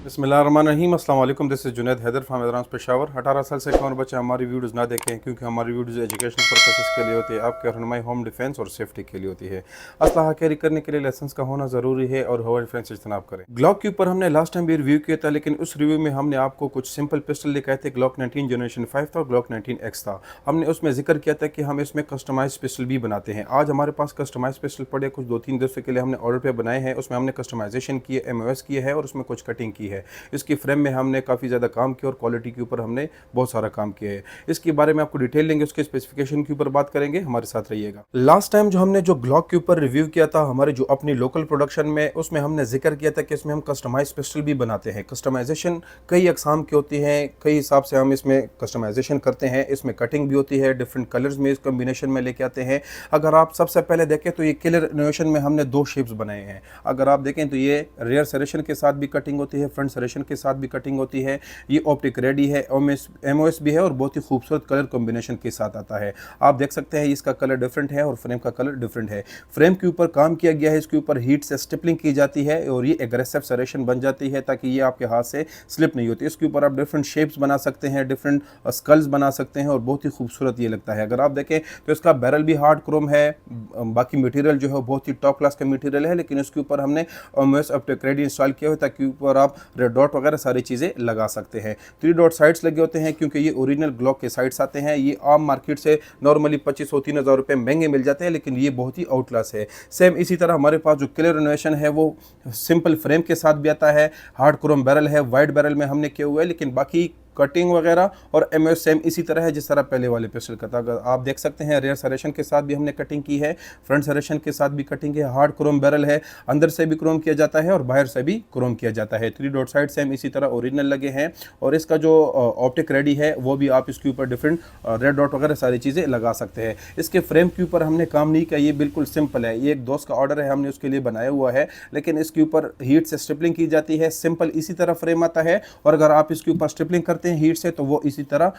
बिस्मिल्लाहिर्रहमानिर्रहीम। अस्सलाम वालेकुम। This is Junaid Haider from Hyderabad Peshawar. 18 साल से कम बच्चे हमारी वीडियोस ना देखें क्योंकि हमारी वीडियोस एजुकेशन पर्पसेस के लिए होती है, आपके रहनुमाई होम डिफेंस और सेफ्टी के लिए होती है। असलहा कैरी करने के लिए लाइसेंस का होना ज़रूरी है और हवा डिफेंस इज्तनाब करें। ग्लॉक के ऊपर हमने लास्ट टाइम भी रिव्यू किया था, लेकिन उस रिव्यू में हमने आपको कुछ सिंपल पिस्टल दिखाए थे। ग्लॉक 19 जनरेशन 5 था और ग्लॉक 19X था। हमने उसमें जिक्र किया था कि हम इसमें कस्टमाइज पिस्टल भी बनाते हैं। आज हमारे पास कस्टमाइज पिस्टल पड़े, कुछ 2-3 दिवसों के लिए हमने ऑर्डर पे बनाए हैं। उसमें हमने कस्टमाइजेशन की है, MOS की है और उसमें कुछ कटिंग की है। इसकी फ्रेम में हमने काफ़ी ज़्यादा काम किया और क्वालिटी के ऊपर हमने बहुत सारा काम किया है। इसके बारे में आपको डिटेल लेंगे, उसके स्पेसिफिकेशन के ऊपर बात करेंगे, हमारे साथ रहिएगा। लास्ट टाइम जो हमने जो ग्लॉक के ऊपर रिव्यू किया था हमारे जो अपनी लोकल प्रोडक्शन में, उसमें हमने जिक्र किया था कि इसमें हम कस्टमाइज पिस्टल भी बनाते हैं। कस्टमाइजेशन कई अकसाम की होती हैं, कई हिसाब से हम इसमें कस्टमाइजेशन करते हैं। इसमें कटिंग भी होती है, डिफरेंट कलर्स में इस कॉम्बिनेशन में लेके आते हैं। अगर आप सबसे पहले देखें तो ये किलर इनोवेशन में हमने 2 शेप्स बनाए हैं। अगर आप देखें तो ये रेयर सरेशन के साथ भी कटिंग होती है, फ्रंट सरेशन के साथ भी कटिंग होती है। ये ऑप्टिक रेडी है, MOS भी है और बहुत ही खूबसूरत कलर कॉम्बिनेशन के साथ आता है। आप देख सकते हैं इसका कलर डिफरेंट है और फ्रेम का कलर डिफरेंट है। फ्रेम के ऊपर काम किया गया है, इसके ऊपर हीट से स्टिपलिंग की जाती है और ये एग्रेसिव सरेशन बन जाती है ताकि ये आपके हाथ से स्लिप नहीं होती। इसके ऊपर आप डिफरेंट शेप्स बना सकते हैं, डिफरेंट स्कल्स बना सकते हैं और बहुत ही खूबसूरत ये लगता है। अगर आप देखें तो इसका बैरल भी हार्ड क्रोम है, बाकी मटेरियल जो है बहुत ही टॉप क्लास का मटेरियल है, लेकिन इसके ऊपर हमने MOS ऑप्टिक रेडी इंस्टॉल किया हुआ है ताकि ऊपर आप रेड डॉट वगैरह सारी चीज़ें लगा सकते हैं। 3 डॉट साइड्स लगे होते हैं क्योंकि ये ओरिजिनल ग्लॉक के साइड्स आते हैं। ये आम मार्केट से नॉर्मली 2500-3000 रुपये महंगे मिल जाते हैं, लेकिन ये बहुत ही आउट क्लास है। सेम इसी तरह हमारे पास जो क्लियर इनोवेशन है वो सिंपल फ्रेम के साथ भी आता है। हार्ड क्रोम बैरल है, वाइट बैरल में हमने किया हुआ है, लेकिन बाकी कटिंग वगैरह और MOS सेम इसी तरह है जिस तरह पहले वाले पिस्टल का था। अगर आप देख सकते हैं रेयर सरेशन के साथ भी हमने कटिंग की है, फ्रंट सरेशन के साथ भी कटिंग है। हार्ड क्रोम बैरल है, अंदर से भी क्रोम किया जाता है और बाहर से भी क्रोम किया जाता है। 3 डॉट साइड सेम इसी तरह ओरिजिनल लगे हैं और इसका जो ऑप्टिक रेडी है वो भी आप इसके ऊपर डिफरेंट रेड डॉट वगैरह सारी चीज़ें लगा सकते हैं। इसके फ्रेम के ऊपर हमने काम नहीं किया, ये बिल्कुल सिंपल है। ये एक दोस्त का ऑर्डर है, हमने उसके लिए बनाया हुआ है, लेकिन इसके ऊपर हीट से स्ट्रिपलिंग की जाती है। सिंपल इसी तरह फ्रेम आता है और अगर आप इसके ऊपर स्ट्रिपलिंग करते हैं हीट से तो वो इसी तरह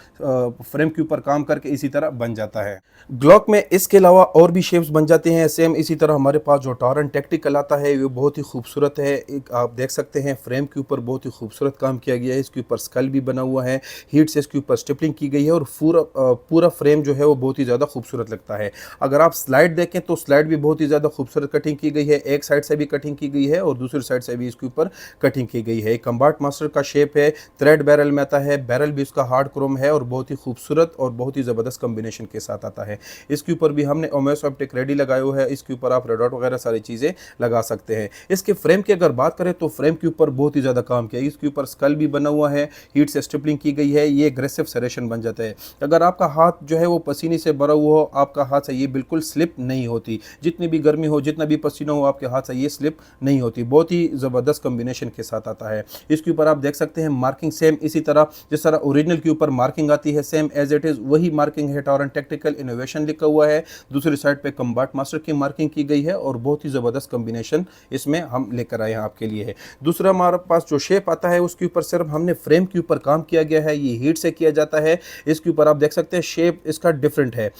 फ्रेम के ऊपर काम करके इसी तरह बन जाता है। ग्लॉक में इसके अलावा और भी शेप्स बन जाते हैं। सेम इसी तरह हमारे पास जो टॉरंट टैक्टिकल आता है वो बहुत ही खूबसूरत है। आप देख सकते हैं फ्रेम के ऊपर बहुत ही खूबसूरत काम किया गया है। इसके ऊपर स्कल भी बना हुआ है, हीट से इसके ऊपर स्टिपलिंग की गई है और पूरा फ्रेम जो है वो बहुत ही ज़्यादा खूबसूरत लगता है। अगर आप स्लाइड देखें तो स्लाइड भी बहुत ही ज़्यादा खूबसूरत कटिंग की गई है। एक साइड से भी कटिंग की गई है और दूसरी साइड से भी इसके ऊपर कटिंग की गई है। कंबार्ट मास्टर का शेप है, थ्रेड बैरल में आता है। बैरल भी उसका हार्ड क्रोम है और बहुत ही खूबसूरत और बहुत ही ज़बरदस्त कॉम्बिनेशन के साथ आता है। इसके ऊपर भी हमने MOS ऑप्टिक रेडी लगाया हुआ है। इसके ऊपर आप रेड डॉट वगैरह सारी चीज़ें लगा सकते हैं। इसके फ्रेम की अगर बात करें तो फ्रेम के ऊपर बहुत ही ज़्यादा काम किया है। इसके ऊपर स्कल भी बना हुआ है, हीट से स्ट्रिपलिंग की गई है। ये एग्रेसिव सरेशन बन जाता है। अगर आपका हाथ जो है वो पसीने से भरा हुआ हो, आपका हाथ से ये बिल्कुल स्लिप नहीं होती। जितनी भी गर्मी हो, जितना भी पसीना हो, आपके हाथ से ये स्लिप नहीं होती। बहुत ही ज़बरदस्त कॉम्बिनेशन के साथ आता है। इसके ऊपर आप देख सकते हैं मार्किंग सेम इसी तरह जिस तरह ओरिजिनल के ऊपर मार्किंग आती है, सेम एज इट इज़ वही मार्किंग है। टॉरंट टैक्टिकल इनोवेशन लिखा हुआ है, दूसरी साइड पे कंबार्ट मास्टर की मार्किंग की गई है और बहुत ही ज़बरदस्त कॉम्बिनेशन इसमें हम लेकर आए हैं आपके लिए है। दूसरा हमारे पास जो शेप आता है उसके ऊपर सिर्फ हमने फ्रेम के ऊपर काम किया गया है। ये हीट से किया जाता है। इसके ऊपर आप देख सकते हैं शेप इसका डिफरेंट है।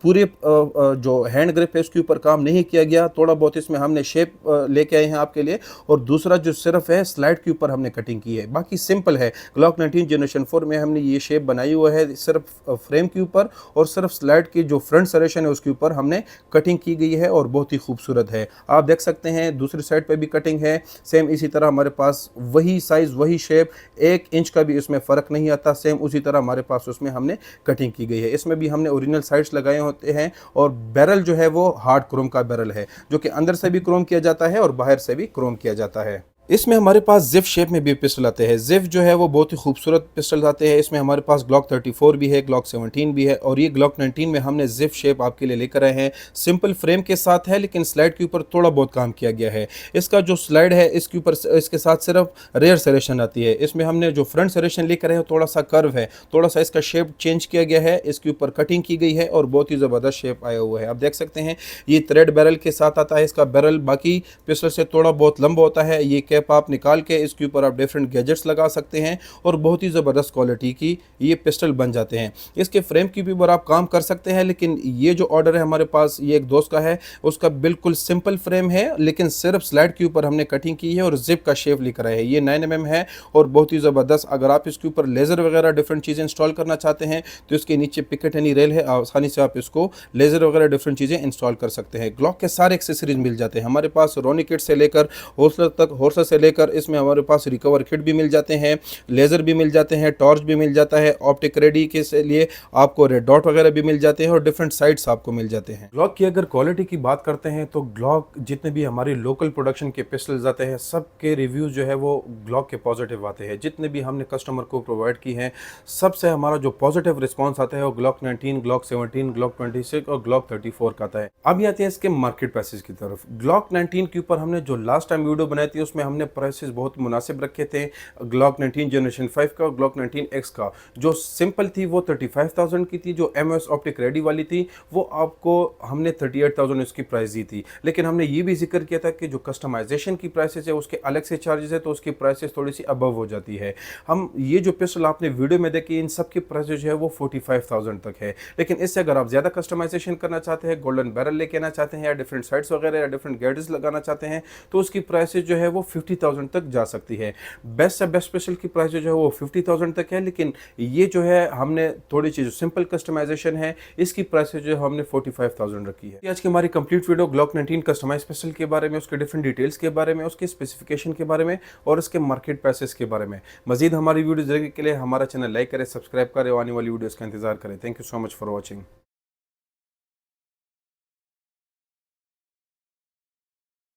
पूरे जो हैंड ग्रिप है उसके ऊपर काम नहीं किया गया, थोड़ा बहुत इसमें हमने शेप लेके आए हैं आपके लिए। और दूसरा जो सिर्फ है स्लाइड के ऊपर हमने कटिंग की है, बाकी सिंपल है। ग्लॉक 19 जनरेशन 4 में हमने ये शेप बनाई हुआ है सिर्फ फ्रेम के ऊपर और सिर्फ स्लाइड की जो फ्रंट सरेशन है उसके ऊपर हमने कटिंग की गई है और बहुत ही खूबसूरत है। आप देख सकते हैं दूसरी साइड पे भी कटिंग है। सेम इसी तरह हमारे पास वही साइज वही शेप, 1 इंच का भी इसमें फ़र्क नहीं आता। सेम उसी तरह हमारे पास उसमें हमने कटिंग की गई है। इसमें भी हमने ओरिजिनल साइड्स लगाए होते हैं और बैरल जो है वो हार्ड क्रोम का बैरल है, जो कि अंदर से भी क्रोम किया जाता है और बाहर से भी क्रोम किया जाता है। इसमें हमारे पास जिप शेप में भी पिस्टल आते हैं। जिप जो है वो बहुत ही खूबसूरत पिस्टल आते हैं। इसमें हमारे पास ग्लॉक 34 भी है, ग्लॉक 17 भी है और ये ग्लॉक 19 में हमने जिप शेप आपके लिए लेकर आए हैं। सिंपल फ्रेम के साथ है, लेकिन स्लाइड के ऊपर थोड़ा बहुत काम किया गया है। इसका जो स्लाइड है इसके ऊपर इसके साथ सिर्फ रेयर सरेशन आती है। इसमें हमने जो फ्रंट सरेशन लेकर आए हैं थोड़ा सा कर्व है, थोड़ा सा इसका शेप चेंज किया गया है। इसके ऊपर कटिंग की गई है और बहुत ही ज़बरदस्त शेप आया हुआ है। आप देख सकते हैं ये थ्रेड बैरल के साथ आता है। इसका बैरल बाकी पिस्टल से थोड़ा बहुत लंबा होता है। ये कैप आप निकाल के इसके ऊपर आप डिफरेंट गैजेट्स लगा सकते हैं और बहुत ही ज़बरदस्त क्वालिटी की ये पिस्टल बन जाते हैं। इसके फ्रेम के ऊपर आप काम कर सकते हैं, लेकिन ये जो ऑर्डर है हमारे पास ये एक दोस्त का है, उसका बिल्कुल सिंपल फ्रेम है, लेकिन सिर्फ स्लाइड के ऊपर हमने कटिंग की है और जिप का शेप लिख रहा है। ये 9mm है और बहुत ही ज़बरदस्त। अगर आप इसके ऊपर लेज़र वगैरह डिफरेंट चीज़ें इंस्टॉल करना चाहते हैं तो इसके नीचे पिकेटनी रेल है, आसानी से आप इसको लेज़र वगैरह डिफरेंट चीज़ें इंस्टॉल कर सकते हैं। ग्लॉक के सारे एक्सेसरीज मिल जाते हैं हमारे पास, रोनी किट से लेकर होल्सर तक, होल्सर से लेकर इसमें हमारे पास रिकवर किट भी मिल जाते हैं, लेज़र भी मिल जाते हैं, टॉर्च भी मिल जाता है, ऑप्टिक रेडी के लिए आपको रेड डॉट वगैरह भी मिल जाते हैं और डिफरेंट साइट्स आपको मिल जाते हैं। ग्लॉक की अगर क्वालिटी की बात करते हैं तो ग्लॉक जितने भी हमारी लोकल प्रोडक्शन के पिस्टल्स आते हैं सबके रिव्यूज जो है वो ग्लॉक के पॉजिटिव आते हैं। जितने भी हमने कस्टमर को प्रोवाइड की हैं सबसे हमारा जो पॉजिटिव रिस्पांस आता है वो ग्लॉक 19, ग्लॉक 17, ग्लॉक 26 और ग्लॉक 34 का आता है। अब आते हैं इसके मार्केट प्राइसेस की तरफ। ग्लॉक 19 के ऊपर हमने जो लास्ट टाइम वीडियो बनाई थी उसमें हमने प्राइसेस बहुत मुनासिब रखे थे। ग्लॉक 19 जनरेशन 5 का और ग्लॉक 19X का जो सिंपल थी वो 35,000 की थी, जो MS ऑप्टिक रेडी वाली थी वो आपको हमने 38,000 इसकी प्राइस दी थी। लेकिन हमने ये भी जिक्र किया था कि जो कस्टमाइजेशन की प्राइसेस है उसके अलग से चार्जेस है, तो उसकी प्राइसेस थोड़ी सी अबव हो जाती है। हम ये जो पिस्टल आपने वीडियो में देखी इन सब की प्राइसेस जो है वो 45,000 तक है। लेकिन इससे अगर आप ज़्यादा कस्टमाइजेशन करना चाहते हैं, गोल्डन बैरल लेके आना चाहते हैं या डिफरेंट साइड्स वगैरह या डिफरेंट गैजेट्स लगाना चाहते हैं तो उसकी प्राइसेस जो है वो 50,000 तक जा सकती है। बेस्ट से बेस्ट पिस्टल की प्राइस जो है वो 50,000 तक है, लेकिन ये जो है हमने थोड़ी सी जो सिंपल कस्टमाइजेशन है इसकी प्राइस जो है हमने 45,000 रखी है। आज की हमारी complete video Glock 19 customise pistol के बारे में, उसके डिफरेंट डिटेल्स के बारे में, उसके स्पेसिफिकेशन के बारे में और उसके मार्केट प्राइसेस के बारे में। मजीद हमारी वीडियो देखने के लिए हमारा चैनल लाइक करें, सब्सक्राइब करें और आने वाली वीडियोस का इंतजार करें। Thank you so much for watching.